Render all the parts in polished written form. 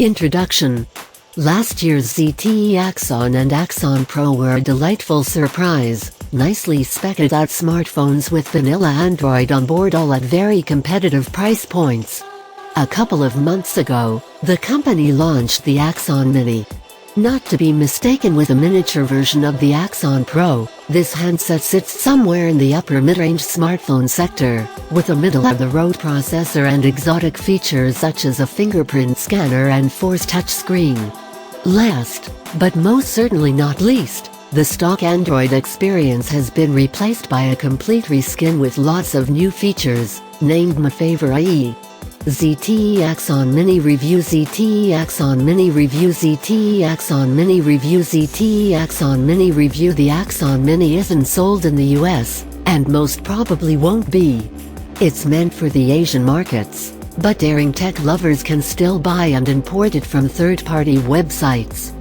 Introduction. Last year's ZTE Axon and Axon Pro were a delightful surprise, nicely spec'd out smartphones with vanilla Android on board, all at very competitive price points. A couple of months ago, the company launched the Axon Mini. Not to be mistaken with a miniature version of the Axon Pro, this handset sits somewhere in the upper mid-range smartphone sector, with a middle-of-the-road processor and exotic features such as a fingerprint scanner and Force touch screen. Last, but most certainly not least, the stock Android experience has been replaced by a complete reskin with lots of new features, named MiFavor UI. ZTE Axon Mini Review. ZTE Axon Mini Review. ZTE Axon Mini Review. ZTE Axon Mini Review. The Axon Mini isn't sold in the US, and most probably won't be. It's meant for the Asian markets, but daring tech lovers can still buy and import it from third-party websites.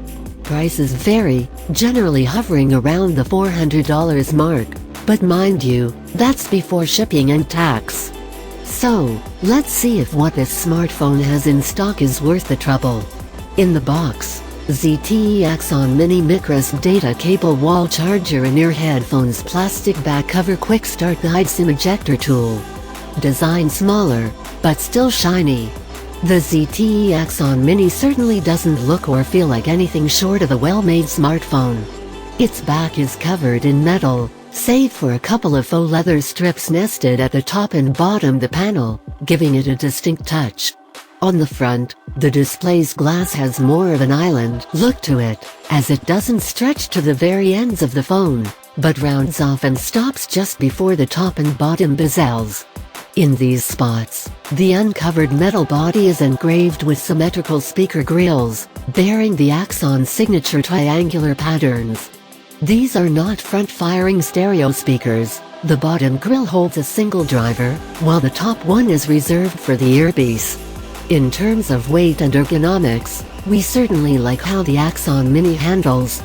Prices vary, generally hovering around the $400 mark, but mind you, that's before shipping and tax. So, let's see if what this smartphone has in stock is worth the trouble. In the box, ZTE Axon Mini micro data cable wall charger and ear headphones, plastic back cover, quick start guide, SIM ejector tool. Design smaller, but still shiny. The ZTE Axon Mini certainly doesn't look or feel like anything short of a well-made smartphone. Its back is covered in metal, save for a couple of faux leather strips nested at the top and bottom of the panel, giving it a distinct touch. On the front, the display's glass has more of an island look to it, as it doesn't stretch to the very ends of the phone, but rounds off and stops just before the top and bottom bezels. In these spots, the uncovered metal body is engraved with symmetrical speaker grills, bearing the Axon signature triangular patterns. These are not front-firing stereo speakers. The bottom grille holds a single driver, while the top one is reserved for the earpiece. In terms of weight and ergonomics, we certainly like how the Axon Mini handles.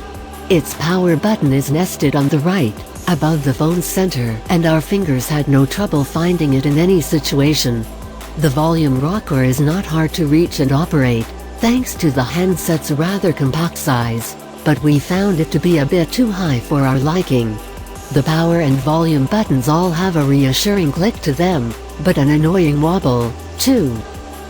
Its power button is nested on the right, above the phone's center, and our fingers had no trouble finding it in any situation. The volume rocker is not hard to reach and operate, thanks to the handset's rather compact size, but we found it to be a bit too high for our liking. The power and volume buttons all have a reassuring click to them, but an annoying wobble, too.